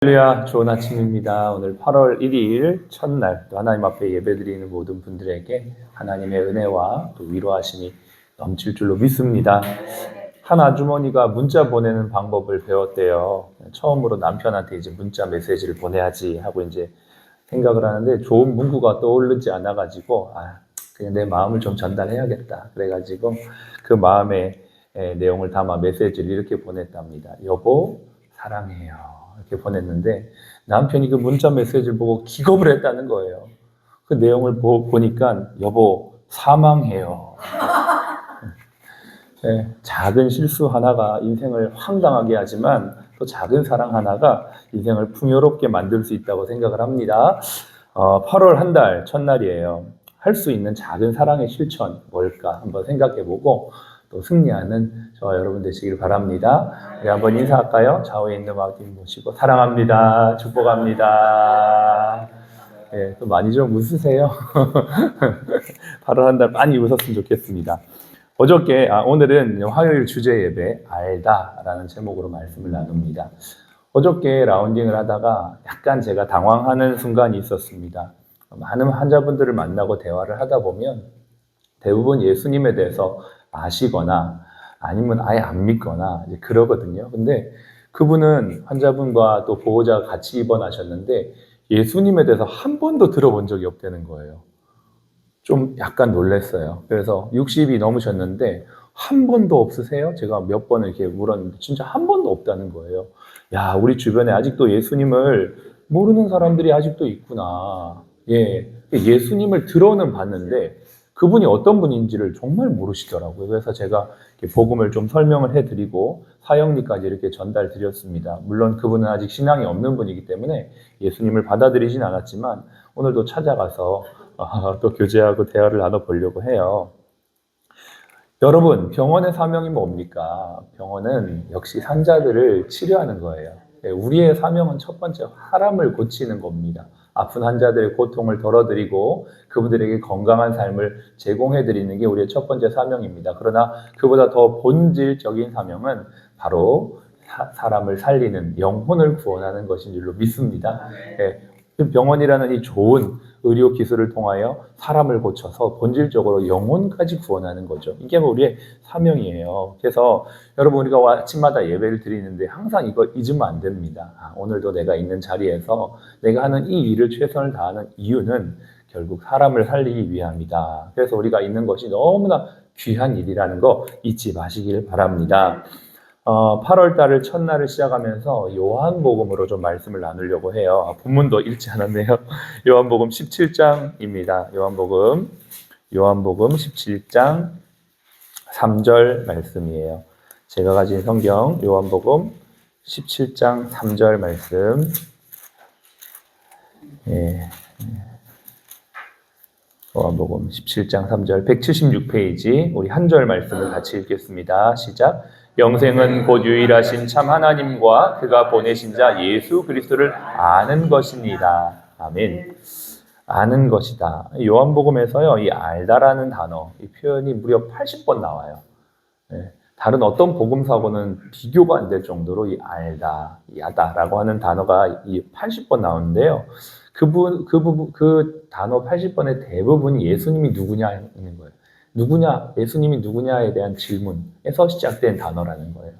할렐루야, 좋은 아침입니다. 오늘 8월 1일 첫날 또 하나님 앞에 예배드리는 모든 분들에게 하나님의 은혜와 또 위로하심이 넘칠 줄로 믿습니다. 한 아주머니가 문자 보내는 방법을 배웠대요. 처음으로 남편한테 이제 문자 메시지를 보내야지 하고 이제 생각을 하는데 좋은 문구가 떠오르지 않아가지고 그냥 내 마음을 좀 전달해야겠다. 그래가지고 그 마음의 내용을 담아 메시지를 이렇게 보냈답니다. 여보, 사랑해요. 이렇게 보냈는데 남편이 그 문자 메시지를 보고 기겁을 했다는 거예요. 그 내용을 보니까 여보, 사망해요. 작은 실수 하나가 인생을 황당하게 하지만 또 작은 사랑 하나가 인생을 풍요롭게 만들 수 있다고 생각을 합니다. 8월 한 달 첫날이에요. 할 수 있는 작은 사랑의 실천 뭘까 한번 생각해보고 또 승리하는 저와 여러분 되시길 바랍니다. 우리 한번 인사할까요? 좌우에 있는 마음님 모시고 사랑합니다. 축복합니다. 또 많이 좀 웃으세요. 8월 한 달 많이 웃었으면 좋겠습니다. 오늘은 화요일 주제 예배 알다라는 제목으로 말씀을 나눕니다. 어저께 라운딩을 하다가 약간 제가 당황하는 순간이 있었습니다. 많은 환자분들을 만나고 대화를 하다 보면 대부분 예수님에 대해서 아시거나 아니면 아예 안 믿거나 이제 그러거든요. 근데 그분은 환자분과 또 보호자가 같이 입원하셨는데 예수님에 대해서 한 번도 들어본 적이 없다는 거예요. 좀 약간 놀랐어요. 그래서 60이 넘으셨는데 한 번도 없으세요? 제가 몇 번을 이렇게 물었는데 진짜 한 번도 없다는 거예요. 야, 우리 주변에 아직도 예수님을 모르는 사람들이 아직도 있구나. 예수님을 들어는 봤는데 그분이 어떤 분인지를 정말 모르시더라고요. 그래서 제가 복음을 좀 설명을 해드리고 사형리까지 이렇게 전달 드렸습니다. 물론 그분은 아직 신앙이 없는 분이기 때문에 예수님을 받아들이진 않았지만 오늘도 찾아가서 또 교제하고 대화를 나눠보려고 해요. 여러분, 병원의 사명이 뭡니까? 병원은 역시 환자들을 치료하는 거예요. 우리의 사명은 첫 번째 사람을 고치는 겁니다. 아픈 환자들의 고통을 덜어드리고 그분들에게 건강한 삶을 제공해드리는 게 우리의 첫 번째 사명입니다. 그러나 그보다 더 본질적인 사명은 바로 사람을 살리는 영혼을 구원하는 것인 줄로 믿습니다. 병원이라는 이 좋은 의료 기술을 통하여 사람을 고쳐서 본질적으로 영혼까지 구원하는 거죠. 이게 우리의 사명이에요. 그래서 여러분 우리가 아침마다 예배를 드리는데 항상 이거 잊으면 안 됩니다. 오늘도 내가 있는 자리에서 내가 하는 이 일을 최선을 다하는 이유는 결국 사람을 살리기 위함이다. 그래서 우리가 있는 것이 너무나 귀한 일이라는 거 잊지 마시길 바랍니다. 8월 달을 첫날을 시작하면서 요한복음으로 좀 말씀을 나누려고 해요. 본문도 읽지 않았네요. 요한복음 17장입니다. 요한복음 17장 3절 말씀이에요. 제가 가진 성경 요한복음 17장 3절 말씀. 요한복음 17장 3절 176페이지 우리 한 절 말씀을 같이 읽겠습니다. 시작. 영생은 곧 유일하신 참 하나님과 그가 보내신 자 예수 그리스도를 아는 것입니다. 아멘. 아는 것이다. 요한복음에서요, 이 알다라는 단어, 이 표현이 무려 80번 나와요. 다른 어떤 복음서하고는 비교가 안 될 정도로 이 알다, 야다라고 하는 단어가 이 80번 나오는데요. 그 단어 80번의 대부분이 예수님이 누구냐 있는 거예요. 누구냐, 예수님이 누구냐에 대한 질문에서 시작된 단어라는 거예요.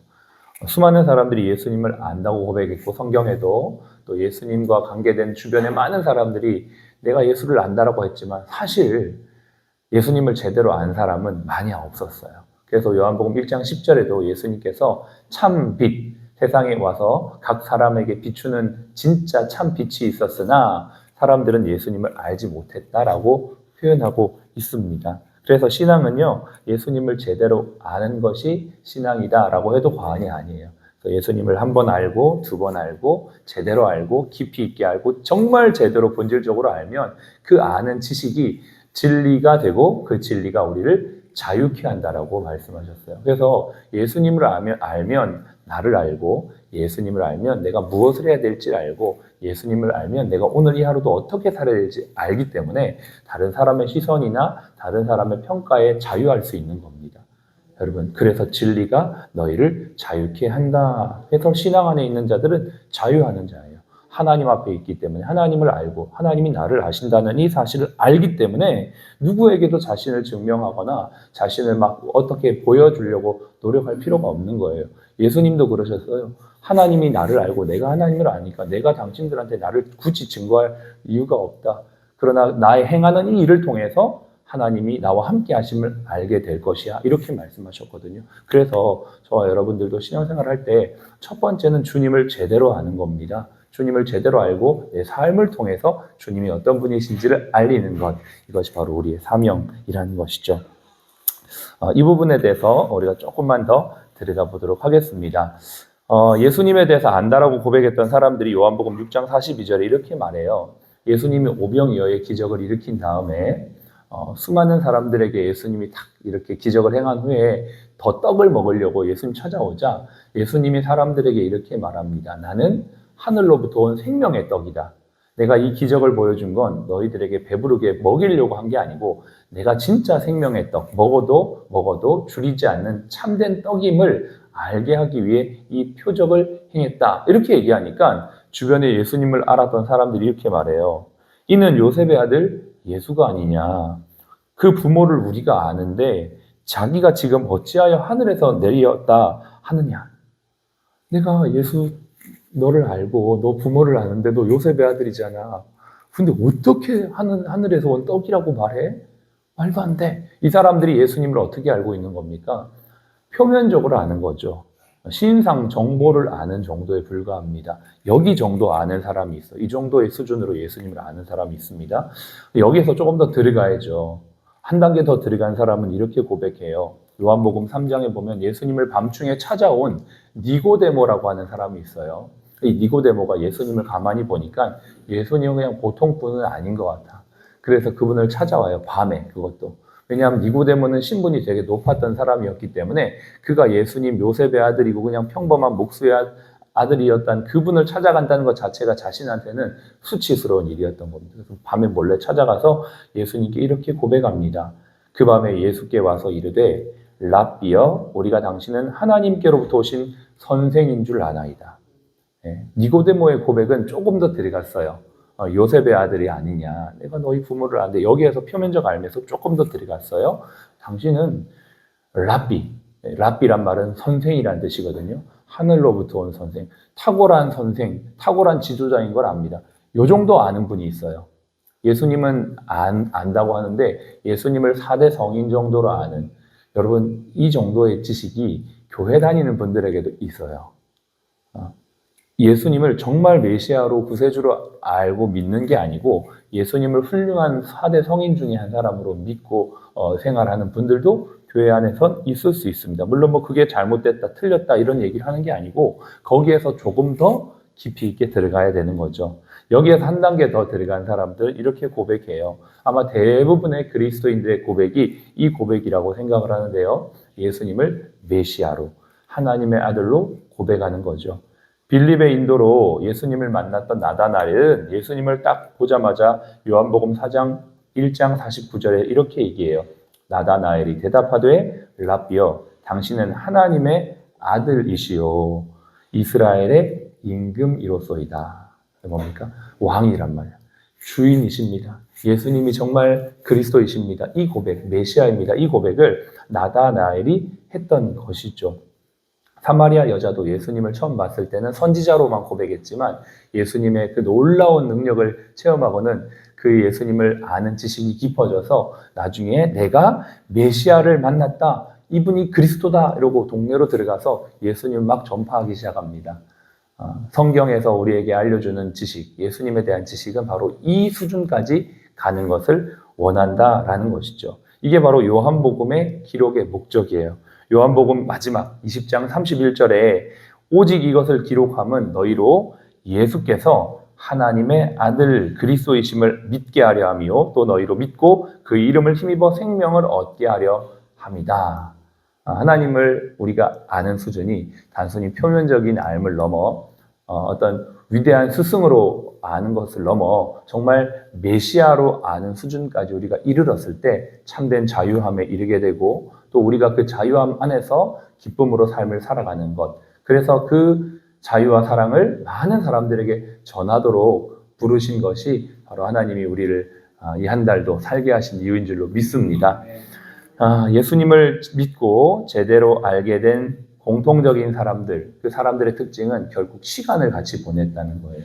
수많은 사람들이 예수님을 안다고 고백했고 성경에도 또 예수님과 관계된 주변의 많은 사람들이 내가 예수를 안다라고 했지만 사실 예수님을 제대로 안 사람은 많이 없었어요. 그래서 요한복음 1장 10절에도 예수님께서 참 빛, 세상에 와서 각 사람에게 비추는 진짜 참 빛이 있었으나 사람들은 예수님을 알지 못했다라고 표현하고 있습니다. 그래서 신앙은요, 예수님을 제대로 아는 것이 신앙이다라고 해도 과언이 아니에요. 예수님을 한 번 알고, 두 번 알고, 제대로 알고, 깊이 있게 알고, 정말 제대로 본질적으로 알면 그 아는 지식이 진리가 되고 그 진리가 우리를 자유케 한다라고 말씀하셨어요. 그래서 예수님을 알면 나를 알고, 예수님을 알면 내가 무엇을 해야 될지 알고, 예수님을 알면 내가 오늘 이 하루도 어떻게 살아야 될지 알기 때문에 다른 사람의 시선이나 다른 사람의 평가에 자유할 수 있는 겁니다. 여러분, 그래서 진리가 너희를 자유케 한다 해서 신앙 안에 있는 자들은 자유하는 자예요. 하나님 앞에 있기 때문에 하나님을 알고 하나님이 나를 아신다는 이 사실을 알기 때문에 누구에게도 자신을 증명하거나 자신을 막 어떻게 보여주려고 노력할 필요가 없는 거예요. 예수님도 그러셨어요. 하나님이 나를 알고 내가 하나님을 아니까 내가 당신들한테 나를 굳이 증거할 이유가 없다. 그러나 나의 행하는 이 일을 통해서 하나님이 나와 함께 하심을 알게 될 것이야. 이렇게 말씀하셨거든요. 그래서 저와 여러분들도 신앙생활을 할 때 첫 번째는 주님을 제대로 아는 겁니다. 주님을 제대로 알고 내 삶을 통해서 주님이 어떤 분이신지를 알리는 것. 이것이 바로 우리의 사명이라는 것이죠. 이 부분에 대해서 우리가 조금만 더 들어가 보도록 하겠습니다. 예수님에 대해서 안다라고 고백했던 사람들이 요한복음 6장 42절에 이렇게 말해요. 예수님이 오병이어의 기적을 일으킨 다음에 수많은 사람들에게 예수님이 딱 이렇게 기적을 행한 후에 더 떡을 먹으려고 예수님 찾아오자 예수님이 사람들에게 이렇게 말합니다. 나는 하늘로부터 온 생명의 떡이다. 내가 이 기적을 보여준 건 너희들에게 배부르게 먹이려고 한 게 아니고 내가 진짜 생명의 떡, 먹어도 줄이지 않는 참된 떡임을 알게 하기 위해 이 표적을 행했다. 이렇게 얘기하니까 주변에 예수님을 알았던 사람들이 이렇게 말해요. 이는 요셉의 아들 예수가 아니냐. 그 부모를 우리가 아는데 자기가 지금 어찌하여 하늘에서 내렸다 하느냐. 내가 예수 너를 알고 너 부모를 아는데 너 요셉의 아들이잖아. 근데 어떻게 하늘에서 온 떡이라고 말해? 말도 안 돼. 이 사람들이 예수님을 어떻게 알고 있는 겁니까? 표면적으로 아는 거죠. 신상 정보를 아는 정도에 불과합니다. 여기 정도 아는 사람이 있어. 이 정도의 수준으로 예수님을 아는 사람이 있습니다. 여기에서 조금 더 들어가야죠. 한 단계 더 들어간 사람은 이렇게 고백해요. 요한복음 3장에 보면 예수님을 밤중에 찾아온 니고데모라고 하는 사람이 있어요. 이 니고데모가 예수님을 가만히 보니까 예수님은 그냥 보통 분은 아닌 것 같아. 그래서 그분을 찾아와요. 밤에 그것도. 왜냐하면 니고데모는 신분이 되게 높았던 사람이었기 때문에 그가 예수님 요셉의 아들이고 그냥 평범한 목수의 아들이었던 그분을 찾아간다는 것 자체가 자신한테는 수치스러운 일이었던 겁니다. 그래서 밤에 몰래 찾아가서 예수님께 이렇게 고백합니다. 그 밤에 예수께 와서 이르되 랍비여 우리가 당신은 하나님께로부터 오신 선생인 줄 아나이다. 니고데모의 고백은 조금 더 들어갔어요. 요셉의 아들이 아니냐. 내가 너희 부모를 아는데 여기에서 표면적 알면서 조금 더 들어갔어요. 당신은 랍비. 랍비란 말은 선생이라는 뜻이거든요. 하늘로부터 온 선생. 탁월한 선생, 탁월한 지도자인 걸 압니다. 요 정도 아는 분이 있어요. 예수님은 안다고 하는데 예수님을 4대 성인 정도로 아는 여러분 이 정도의 지식이 교회 다니는 분들에게도 있어요. 예수님을 정말 메시아로 구세주로 알고 믿는 게 아니고 예수님을 훌륭한 4대 성인 중에 한 사람으로 믿고 생활하는 분들도 교회 안에선 있을 수 있습니다. 물론 뭐 그게 잘못됐다, 틀렸다 이런 얘기를 하는 게 아니고 거기에서 조금 더 깊이 있게 들어가야 되는 거죠. 여기에서 한 단계 더 들어간 사람들 이렇게 고백해요. 아마 대부분의 그리스도인들의 고백이 이 고백이라고 생각을 하는데요. 예수님을 메시아로, 하나님의 아들로 고백하는 거죠. 빌립의 인도로 예수님을 만났던 나다나엘은 예수님을 딱 보자마자 요한복음 4장 1장 49절에 이렇게 얘기해요. 나다나엘이 대답하되 랍비여 당신은 하나님의 아들이시오 이스라엘의 임금이로소이다. 뭡니까? 왕이란 말이야. 주인이십니다. 예수님이 정말 그리스도이십니다. 이 고백, 메시아입니다. 이 고백을 나다나엘이 했던 것이죠. 사마리아 여자도 예수님을 처음 봤을 때는 선지자로만 고백했지만 예수님의 그 놀라운 능력을 체험하고는 그 예수님을 아는 지식이 깊어져서 나중에 내가 메시아를 만났다. 이분이 그리스도다. 이러고 동네로 들어가서 예수님을 막 전파하기 시작합니다. 성경에서 우리에게 알려주는 지식, 예수님에 대한 지식은 바로 이 수준까지 가는 것을 원한다라는 것이죠. 이게 바로 요한복음의 기록의 목적이에요. 요한복음 마지막 20장 31절에 오직 이것을 기록함은 너희로 예수께서 하나님의 아들 그리스도이심을 믿게 하려 함이요 또 너희로 믿고 그 이름을 힘입어 생명을 얻게 하려 함이다. 하나님을 우리가 아는 수준이 단순히 표면적인 알을 넘어 어떤 위대한 스승으로 아는 것을 넘어 정말 메시아로 아는 수준까지 우리가 이르렀을 때 참된 자유함에 이르게 되고 또 우리가 그 자유함 안에서 기쁨으로 삶을 살아가는 것. 그래서 그 자유와 사랑을 많은 사람들에게 전하도록 부르신 것이 바로 하나님이 우리를 이 한 달도 살게 하신 이유인 줄로 믿습니다. 예수님을 믿고 제대로 알게 된 공통적인 사람들, 그 사람들의 특징은 결국 시간을 같이 보냈다는 거예요.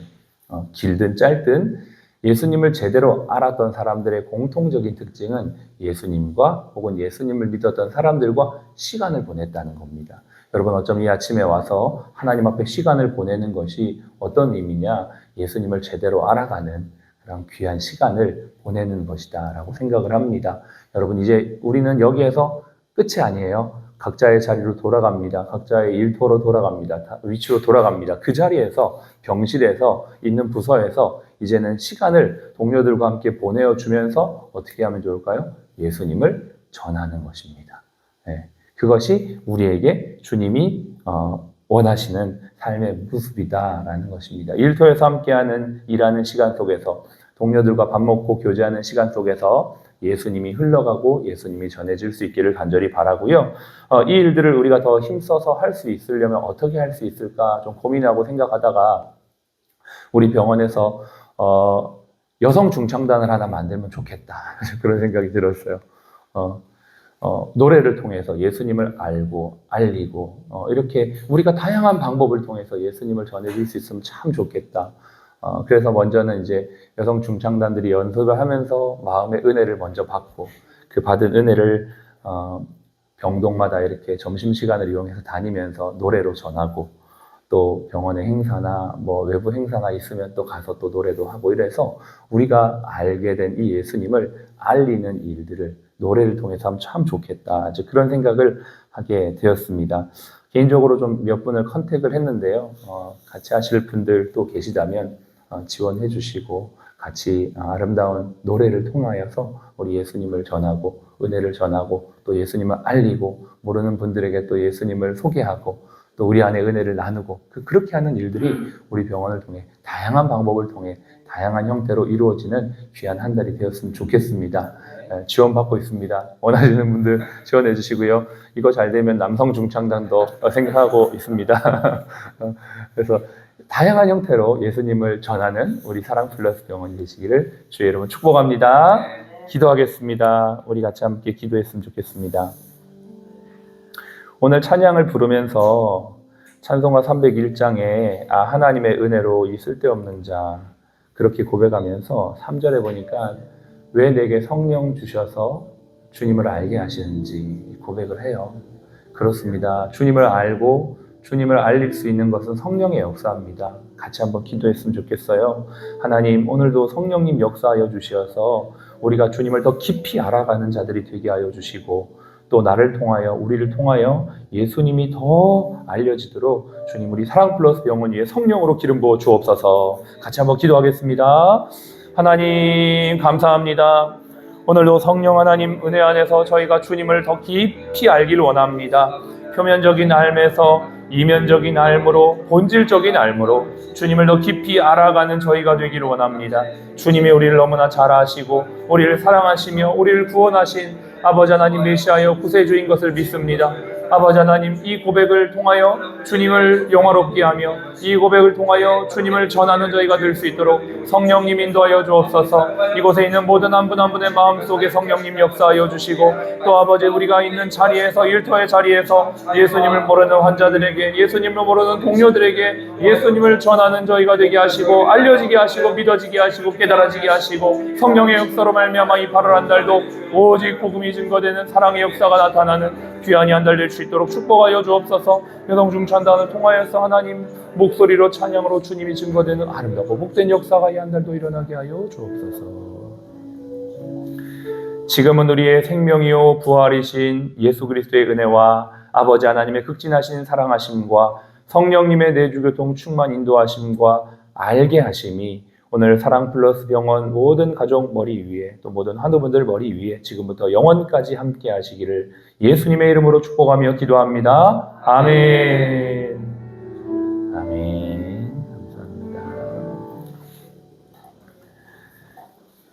길든 짧든 예수님을 제대로 알았던 사람들의 공통적인 특징은 예수님과 혹은 예수님을 믿었던 사람들과 시간을 보냈다는 겁니다. 여러분, 어쩜 이 아침에 와서 하나님 앞에 시간을 보내는 것이 어떤 의미냐? 예수님을 제대로 알아가는 그런 귀한 시간을 보내는 것이다 라고 생각을 합니다. 여러분, 이제 우리는 여기에서 끝이 아니에요. 각자의 자리로 돌아갑니다. 각자의 일터로 돌아갑니다. 위치로 돌아갑니다. 그 자리에서, 병실에서, 있는 부서에서 이제는 시간을 동료들과 함께 보내어주면서 어떻게 하면 좋을까요? 예수님을 전하는 것입니다. 네. 그것이 우리에게 주님이 원하시는 삶의 모습이다라는 것입니다. 일터에서 함께하는 일하는 시간 속에서, 동료들과 밥 먹고 교제하는 시간 속에서 예수님이 흘러가고 예수님이 전해질 수 있기를 간절히 바라고요. 이 일들을 우리가 더 힘써서 할 수 있으려면 어떻게 할 수 있을까 좀 고민하고 생각하다가 우리 병원에서 여성 중창단을 하나 만들면 좋겠다 그런 생각이 들었어요. 노래를 통해서 예수님을 알고 알리고 이렇게 우리가 다양한 방법을 통해서 예수님을 전해줄 수 있으면 참 좋겠다. 그래서 먼저는 이제 여성 중창단들이 연습을 하면서 마음의 은혜를 먼저 받고 그 받은 은혜를 병동마다 이렇게 점심시간을 이용해서 다니면서 노래로 전하고 또 병원의 행사나 뭐 외부 행사가 있으면 또 가서 또 노래도 하고 이래서 우리가 알게 된 이 예수님을 알리는 일들을 노래를 통해서 하면 참 좋겠다. 이제 그런 생각을 하게 되었습니다. 개인적으로 좀 몇 분을 컨택을 했는데요. 같이 하실 분들 또 계시다면 지원해 주시고 같이 아름다운 노래를 통하여서 우리 예수님을 전하고 은혜를 전하고 또 예수님을 알리고 모르는 분들에게 또 예수님을 소개하고 또 우리 안에 은혜를 나누고 그렇게 하는 일들이 우리 병원을 통해 다양한 방법을 통해 다양한 형태로 이루어지는 귀한 한 달이 되었으면 좋겠습니다. 지원받고 있습니다. 원하시는 분들 지원해 주시고요. 이거 잘 되면 남성 중창단도 생각하고 있습니다. 그래서 다양한 형태로 예수님을 전하는 우리 사랑 플러스 병원이 되시기를 주의 이름으로 축복합니다. 기도하겠습니다. 우리 같이 함께 기도했으면 좋겠습니다. 오늘 찬양을 부르면서 찬송가 301장에 하나님의 은혜로 이 쓸데없는 자 그렇게 고백하면서 3절에 보니까 왜 내게 성령 주셔서 주님을 알게 하시는지 고백을 해요. 그렇습니다. 주님을 알고 주님을 알릴 수 있는 것은 성령의 역사입니다. 같이 한번 기도했으면 좋겠어요. 하나님, 오늘도 성령님 역사하여 주셔서 우리가 주님을 더 깊이 알아가는 자들이 되게 하여 주시고 또 나를 통하여 우리를 통하여 예수님이 더 알려지도록 주님 우리 사랑 플러스 병원 위에 성령으로 기름 부어 주옵소서. 같이 한번 기도하겠습니다. 하나님 감사합니다. 오늘도 성령 하나님 은혜 안에서 저희가 주님을 더 깊이 알기를 원합니다. 표면적인 알에서 이면적인 알므로 본질적인 알므로 주님을 더 깊이 알아가는 저희가 되기를 원합니다. 주님이 우리를 너무나 잘 아시고 우리를 사랑하시며 우리를 구원하신 아버지 하나님 메시아여 구세주인 것을 믿습니다. 아버지 하나님 이 고백을 통하여 주님을 영화롭게 하며 이 고백을 통하여 주님을 전하는 저희가 될 수 있도록 성령님 인도하여 주옵소서. 이곳에 있는 모든 한 분 한 분의 마음속에 성령님 역사하여 주시고 또 아버지 우리가 있는 자리에서 일터의 자리에서 예수님을 모르는 환자들에게 예수님을 모르는 동료들에게 예수님을 전하는 저희가 되게 하시고 알려지게 하시고 믿어지게 하시고 깨달아지게 하시고 성령의 역사로 말미암아 이 8월 한 달도 오직 복음이 증거되는 사랑의 역사가 나타나는 귀한 한 달 될 수 있도록 축복하여 주옵소서. 여성중창단을 통하여서 하나님 목소리로 찬양으로 주님이 증거되는 아름답고 복된 역사가 이 한 달도 일어나게 하여 주옵소서. 지금은 우리의 생명이요 부활이신 예수 그리스도의 은혜와 아버지 하나님의 극진하신 사랑하심과 성령님의 내주교통 충만 인도하심과 알게 하심이 오늘 사랑 플러스 병원 모든 가족 머리 위에 또 모든 환우분들 머리 위에 지금부터 영원까지 함께 하시기를 예수님의 이름으로 축복하며 기도합니다. 아멘. 아멘. 감사합니다.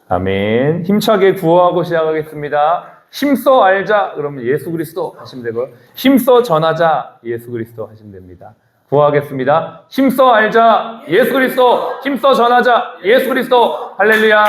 아멘. 힘차게 구호하고 시작하겠습니다. 힘써 알자 그러면 예수 그리스도 하시면 되고요. 힘써 전하자 예수 그리스도 하시면 됩니다. 구하겠습니다. 힘써 알자. 예수 그리스도. 힘써 전하자. 예수 그리스도. 할렐루야.